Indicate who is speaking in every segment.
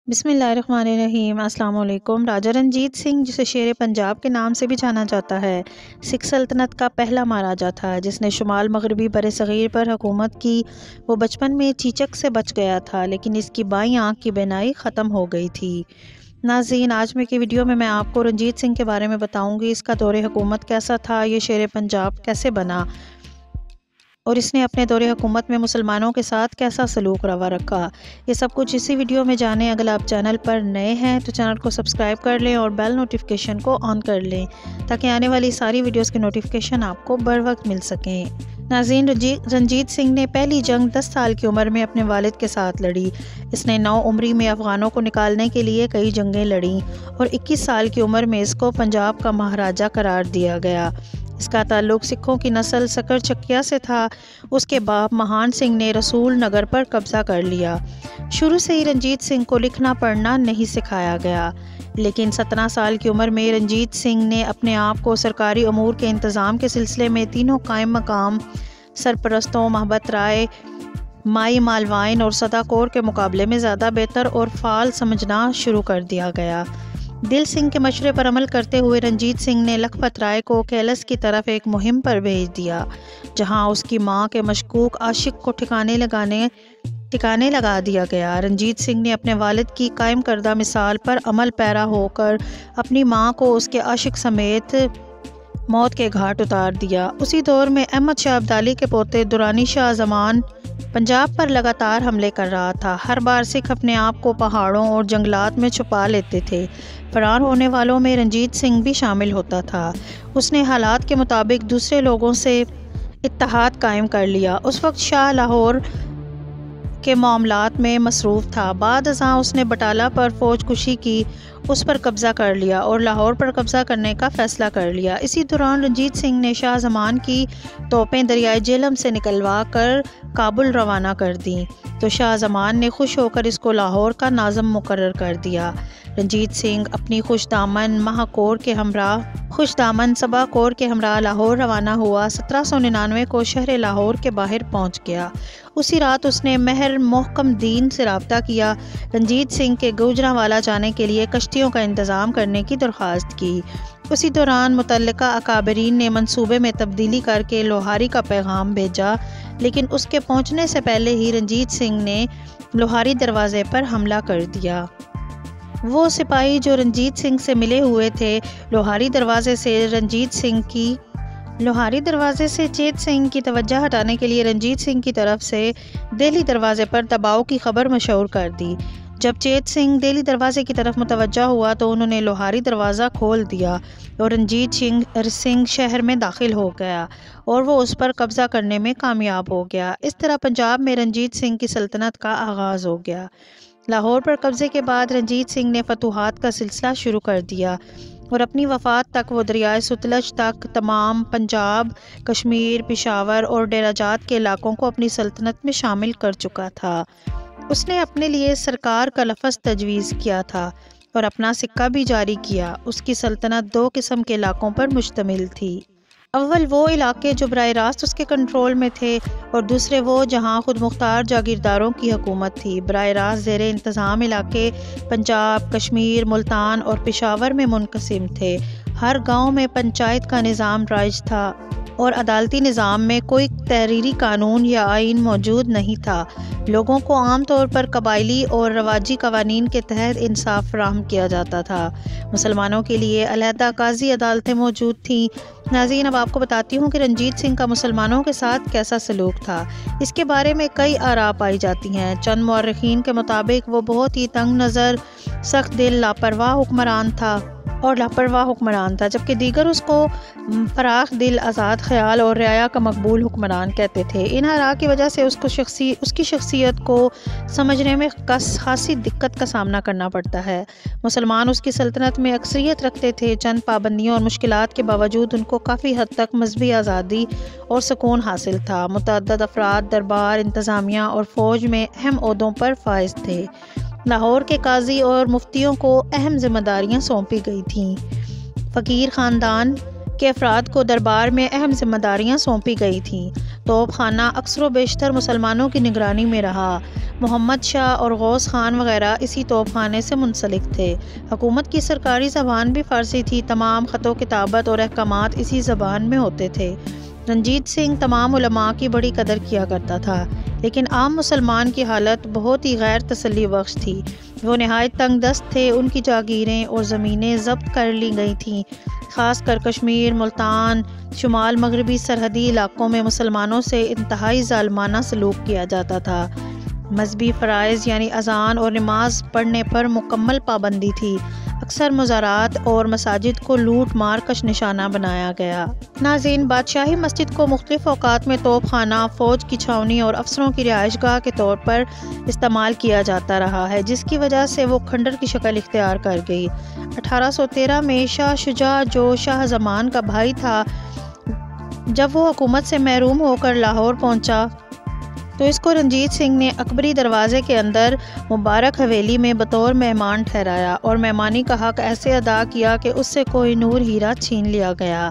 Speaker 1: بسم اللہ الرحمن الرحیم۔ السلام علیکم۔ راجہ رنجیت سنگھ، جسے شیر پنجاب کے نام سے بھی جانا جاتا ہے، سکھ سلطنت کا پہلا مہاراجہ تھا جس نے شمال مغربی برصغیر پر حکومت کی۔ وہ بچپن میں چیچک سے بچ گیا تھا، لیکن اس کی بائیں آنکھ کی بینائی ختم ہو گئی تھی۔ ناظرین، آج کی ویڈیو میں آپ کو رنجیت سنگھ کے بارے میں بتاؤں گی۔ اس کا دور حکومت کیسا تھا، یہ شیر پنجاب کیسے بنا، اور اس نے اپنے دور حکومت میں مسلمانوں کے ساتھ کیسا سلوک روا رکھا۔ یہ سب کچھ اسی ویڈیو میں جانیں۔ اگر آپ چینل پر نئے ہیں تو چینل کو سبسکرائب کر لیں اور بیل نوٹیفیکیشن کو آن کر لیں تاکہ آنے والی ساری ویڈیوز کی نوٹیفیکیشن آپ کو بر وقت مل سکیں۔ ناظرین، رنجیت سنگھ نے پہلی جنگ 10 سال کی عمر میں اپنے والد کے ساتھ لڑی۔ اس نے 9 عمری میں افغانوں کو نکالنے کے لیے کئی جنگیں لڑیں اور 21 سال کی عمر میں اس کو پنجاب کا مہاراجہ قرار دیا گیا۔ اس کا تعلق سکھوں کی نسل سکر چکیا سے تھا۔ اس کے باپ مہان سنگھ نے رسول نگر پر قبضہ کر لیا۔ شروع سے ہی رنجیت سنگھ کو لکھنا پڑھنا نہیں سکھایا گیا، لیکن 17 سال کی عمر میں رنجیت سنگھ نے اپنے آپ کو سرکاری امور کے انتظام کے سلسلے میں تینوں قائم مقام سرپرستوں محبت رائے، مائی مالوائن اور سدا کور کے مقابلے میں زیادہ بہتر اور فعال سمجھنا شروع کر دیا گیا۔ دل سنگھ کے مشورے پر عمل کرتے ہوئے رنجیت سنگھ نے لکھپت رائے کو کیلس کی طرف ایک مہم پر بھیج دیا، جہاں اس کی ماں کے مشکوک عاشق کو ٹھکانے لگا دیا گیا۔ رنجیت سنگھ نے اپنے والد کی قائم کردہ مثال پر عمل پیرا ہو کر اپنی ماں کو اس کے عاشق سمیت موت کے گھاٹ اتار دیا۔ اسی دور میں احمد شاہ ابدالی کے پوتے درانی شاہ زمان پنجاب پر لگاتار حملے کر رہا تھا۔ ہر بار سکھ اپنے آپ کو پہاڑوں اور جنگلات میں چھپا لیتے تھے۔ فرار ہونے والوں میں رنجیت سنگھ بھی شامل ہوتا تھا۔ اس نے حالات کے مطابق دوسرے لوگوں سے اتحاد قائم کر لیا۔ اس وقت شاہ لاہور کے معاملات میں مصروف تھا۔ بعد ازاں اس نے بٹالہ پر فوج کشی کی، اس پر قبضہ کر لیا اور لاہور پر قبضہ کرنے کا فیصلہ کر لیا۔ اسی دوران رنجیت سنگھ نے شاہ زمان کی توپیں دریائے جہلم سے نکلوا کر کابل روانہ کر دیں تو شاہ زمان نے خوش ہو کر اس کو لاہور کا ناظم مقرر کر دیا۔ رنجیت سنگھ اپنی خوش دامن صبا کور کے ہمراہ لاہور روانہ ہوا۔ 1799 کو شہر لاہور کے باہر پہنچ گیا۔ اسی رات اس نے مہر محکم دین سے رابطہ کیا۔ رنجیت سنگھ کے گوجرانوالا جانے کے لیے کشتیوں کا انتظام کرنے کی درخواست کی۔ اسی دوران متعلقہ اکابرین نے منصوبے میں تبدیلی کر کے لوہاری کا پیغام بھیجا، لیکن اس کے پہنچنے سے پہلے ہی رنجیت سنگھ نے لوہاری دروازے پر حملہ کر دیا۔ وہ سپاہی جو رنجیت سنگھ سے ملے ہوئے تھے، لوہاری دروازے سے چیت سنگھ کی توجہ ہٹانے کے لیے رنجیت سنگھ کی طرف سے دہلی دروازے پر دباؤ کی خبر مشہور کر دی۔ جب چیت سنگھ دہلی دروازے کی طرف متوجہ ہوا تو انہوں نے لوہاری دروازہ کھول دیا اور رنجیت سنگھ شہر میں داخل ہو گیا اور وہ اس پر قبضہ کرنے میں کامیاب ہو گیا۔ اس طرح پنجاب میں رنجیت سنگھ کی سلطنت کا آغاز ہو گیا۔ لاہور پر قبضے کے بعد رنجیت سنگھ نے فتوحات کا سلسلہ شروع کر دیا اور اپنی وفات تک وہ دریائے ستلج تک تمام پنجاب، کشمیر، پشاور اور ڈیرہ جات کے علاقوں کو اپنی سلطنت میں شامل کر چکا تھا۔ اس نے اپنے لیے سرکار کا لفظ تجویز کیا تھا اور اپنا سکہ بھی جاری کیا۔ اس کی سلطنت 2 قسم کے علاقوں پر مشتمل تھی۔ اول وہ علاقے جو براہ راست اس کے کنٹرول میں تھے اور دوسرے وہ جہاں خود مختار جاگیرداروں کی حکومت تھی۔ براہ راست زیر انتظام علاقے پنجاب، کشمیر، ملتان اور پشاور میں منقسم تھے۔ ہر گاؤں میں پنچایت کا نظام رائج تھا اور عدالتی نظام میں کوئی تحریری قانون یا آئین موجود نہیں تھا۔ لوگوں کو عام طور پر قبائلی اور رواجی قوانین کے تحت انصاف فراہم کیا جاتا تھا۔ مسلمانوں کے لیے علیحدہ قاضی عدالتیں موجود تھیں۔ ناظرین، اب آپ کو بتاتی ہوں کہ رنجیت سنگھ کا مسلمانوں کے ساتھ کیسا سلوک تھا۔ اس کے بارے میں کئی آراء پائی جاتی ہیں۔ چند مورخین کے مطابق وہ بہت ہی تنگ نظر، سخت دل، لاپرواہ حکمران تھا، جبکہ دیگر اس کو فراخ دل، آزاد خیال اور رعایا کا مقبول حکمران کہتے تھے۔ ان آراء کی وجہ سے اس کی شخصیت کو سمجھنے میں خاصی دقت کا سامنا کرنا پڑتا ہے۔ مسلمان اس کی سلطنت میں اکثریت رکھتے تھے۔ چند پابندیوں اور مشکلات کے باوجود ان کو کافی حد تک مذہبی آزادی اور سکون حاصل تھا۔ متعدد افراد دربار، انتظامیہ اور فوج میں اہم عہدوں پر فائز تھے۔ لاہور کے قاضی اور مفتیوں کو اہم ذمہ داریاں سونپی گئی تھیں۔ فقیر خاندان کے افراد کو دربار میں اہم ذمہ داریاں سونپی گئی تھیں۔ توپ خانہ اکثر و بیشتر مسلمانوں کی نگرانی میں رہا۔ محمد شاہ اور غوث خان وغیرہ اسی توپ خانے سے منسلک تھے۔ حکومت کی سرکاری زبان بھی فارسی تھی، تمام خط و کتابت اور احکامات اسی زبان میں ہوتے تھے۔ رنجیت سنگھ تمام علماء کی بڑی قدر کیا کرتا تھا، لیکن عام مسلمان کی حالت بہت ہی غیر تسلی بخش تھی۔ وہ نہایت تنگ دست تھے، ان کی جاگیریں اور زمینیں ضبط کر لی گئی تھیں۔ خاص کر کشمیر، ملتان، شمال مغربی سرحدی علاقوں میں مسلمانوں سے انتہائی ظالمانہ سلوک کیا جاتا تھا۔ مذہبی فرائض یعنی اذان اور نماز پڑھنے پر مکمل پابندی تھی۔ اکثر مزارات اور مساجد کو لوٹ مار کا نشانہ بنایا گیا۔ ناظرین، بادشاہی مسجد کو مختلف اوقات میں توپ خانہ، فوج کی چھاؤنی اور افسروں کی رہائش گاہ کے طور پر استعمال کیا جاتا رہا ہے، جس کی وجہ سے وہ کھنڈر کی شکل اختیار کر گئی۔ 1813 میں شاہ شجاع، جو شاہ زمان کا بھائی تھا، جب وہ حکومت سے محروم ہو کر لاہور پہنچا تو اس کو رنجیت سنگھ نے اکبری دروازے کے اندر مبارک حویلی میں بطور مہمان ٹھہرایا اور مہمانی کا حق ایسے ادا کیا کہ اس سے کوہ نور ہیرا چھین لیا گیا۔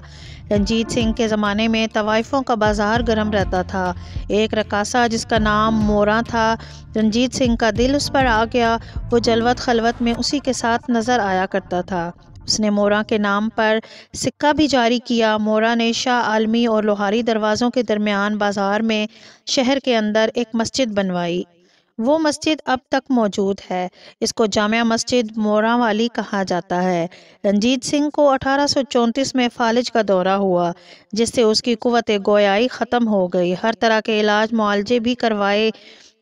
Speaker 1: رنجیت سنگھ کے زمانے میں طوائفوں کا بازار گرم رہتا تھا۔ ایک رقاصہ جس کا نام موراں تھا، رنجیت سنگھ کا دل اس پر آ گیا۔ وہ جلوت خلوت میں اسی کے ساتھ نظر آیا کرتا تھا۔ اس نے موراں کے نام پر سکہ بھی جاری کیا۔ موراں نے شاہ عالمی اور لوہاری دروازوں کے درمیان بازار میں شہر کے اندر ایک مسجد بنوائی۔ وہ مسجد اب تک موجود ہے۔ اس کو جامع مسجد موراں والی کہا جاتا ہے۔ رنجیت سنگھ کو 1834 میں فالج کا دورہ ہوا، جس سے اس کی قوت گویائی ختم ہو گئی۔ ہر طرح کے علاج معالجے بھی کروائے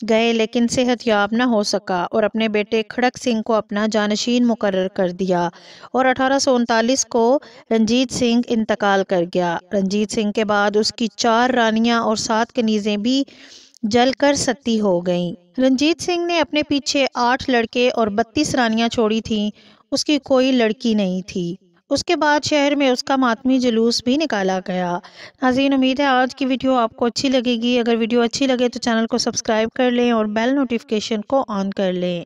Speaker 1: گئے، لیکن صحت یاب نہ ہو سکا اور اپنے بیٹے کھڑک سنگھ کو اپنا جانشین مقرر کر دیا اور 1839 کو رنجیت سنگھ انتقال کر گیا۔ رنجیت سنگھ کے بعد اس کی 4 رانیاں اور 7 کنیزیں بھی جل کر ستی ہو گئیں۔ رنجیت سنگھ نے اپنے پیچھے 8 لڑکے اور 32 رانیاں چھوڑی تھیں۔ اس کی کوئی لڑکی نہیں تھی۔ اس کے بعد شہر میں اس کا ماتمی جلوس بھی نکالا گیا۔ ناظرین، امید ہے آج کی ویڈیو آپ کو اچھی لگے گی۔ اگر ویڈیو اچھی لگے تو چینل کو سبسکرائب کر لیں اور بیل نوٹیفیکیشن کو آن کر لیں۔